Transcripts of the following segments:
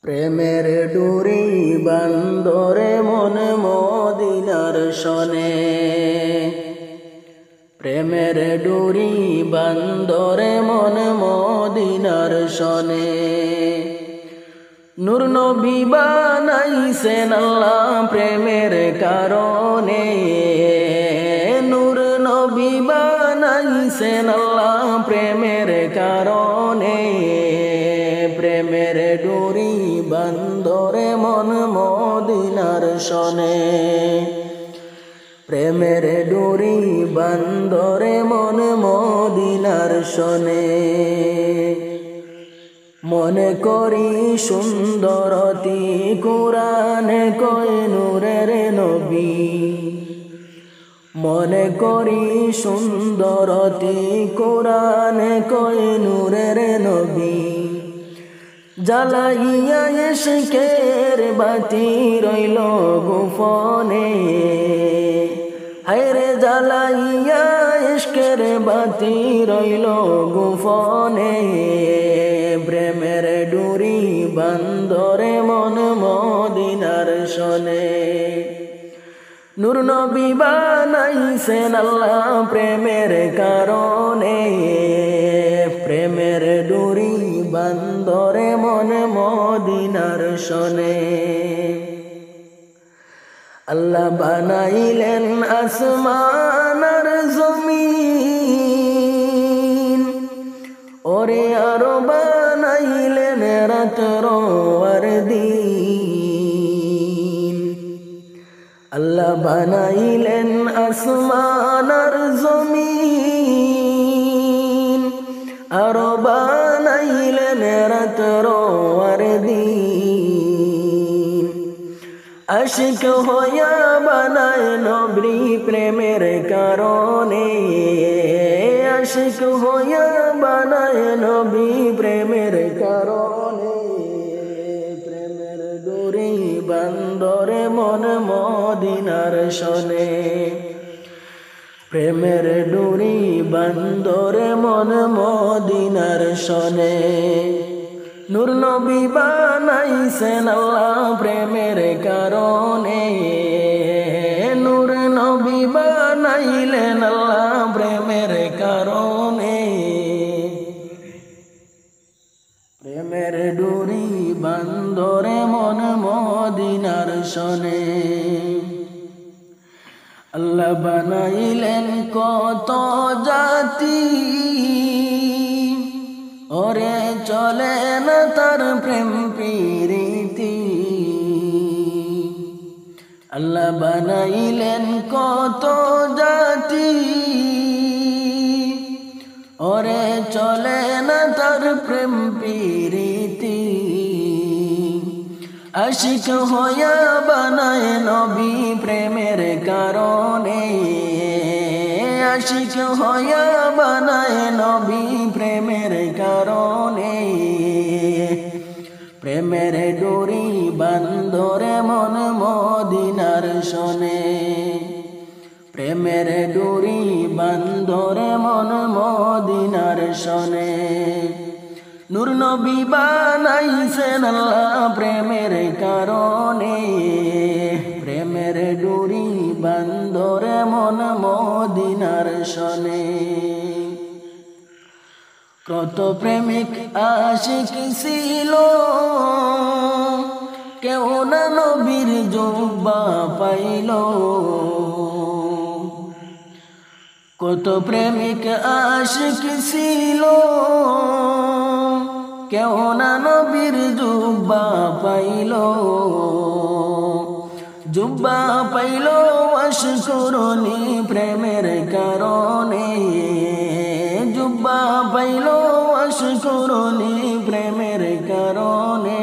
প্রেমের ডুরি বান্দরে মন মদিনার শনে, প্রেমের ডুরি বান্দরে মন মদিনার শনে। নূর নবী বানাইছেন আল্লাহ প্রেমের কারণে, নূর নবী বানাইছেন আল্লাহ প্রেমের কারণে। প্রেমের ডুরি বান্দরে মন মদিনার শনে, প্রেমের ডুরি বান্দরে মন মদিনার শনে। মনে করি সুন্দরতি কুরআনে কয় নূরের নবী, মনে করি সুন্দরতি কুরআনে কয় নূরের নবী। জ্বালাইয়া ইশকের বাতি রইল গোপনে, হায়রে জ্বালাইয়া ইশকের বাতি রইল গোপনে। প্রেমের ডুরি বান্দরে মন মদিনার শনে, নূর নবী বানাইছেন আল্লাহ প্রেমের কারণে। প্রেমের ডুরি বান্দরে মন মদিনার শনে। আল্লাহ বানাইলেন আসমান আর জমিন, ওরে আরো বানাইলেন রাত্র আর দিন। আল্লাহ বানাইলেন আসমান আর জমিন, আরো বানাইলেন রাত্র আর দিন। আশিক হইয়া বানায় নবী প্রেমের কারণে, আশিক হইয়া বানায় নবী প্রেমের কারণে। প্রেমের ডুরি বান্দরে মন মদিনার শনে, প্রেমের ডুরি বান্দরে মন মদিনার শনে। নূর নবী বানাইছেন আল্লাহ প্রেমের কারণে, নূর নবী বানাইলেন আল্লাহ প্রেমের কারণে। প্রেমের ডুরি বান্দরে মন মদিনার শনে। আল্লাহ বানাইলেন কত জাতি, ওরে চলে না তার প্রেম প্রীতি। আল্লাহ বানাইলেন কত জাতি, ওরে চলে না তার প্রেম প্রীতি। আশিক হইয়া বানায় নবী প্রেমের কারণে, আশিক হইয়া বানায় নবী প্রেমের কারণে। প্রেমের ডুরি বান্দরে মন মদিনার শনে, প্রেমের ডুরি বান্দরে মন মদিনার শনে। নূর নবী বানাইছেন আল্লাহ প্রেমের কারণে, প্রেমের ডুরি বান্দরে মন মদিনার শনে। কত প্রেমিক আশিক ছিল, কেউ না নবীর জুব্বা পাইল। কত প্রেমিক আশিক ছিল, কেউ না নবীর জুব্বা পাইল। জুব্বা পাইল অশকুরনি প্রেমের কারণে, জুব্বা পাইল অশকুরনি প্রেমের কারণে।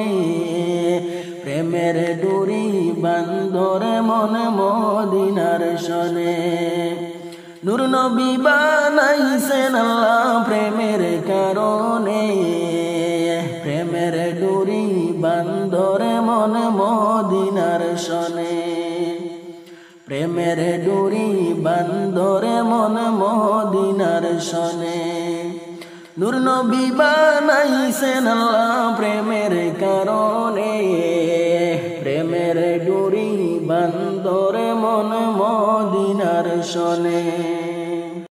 প্রেমের ডুরি বান্দরে মন মদিনার শনে, নূর নবী বানাইছেন আল্লাহ প্রেমের কারণে। প্রেমের ডুরি বান্দরে মন মদিনার শনে, প্রেমের ডুরি বান্দরে মন মদিনার শনে। নূর নবী বানাইছেন আল্লাহ প্রেমের কারণে। মনে প্রেমের ডুরি বান্দরে মন মদিনার শোনে।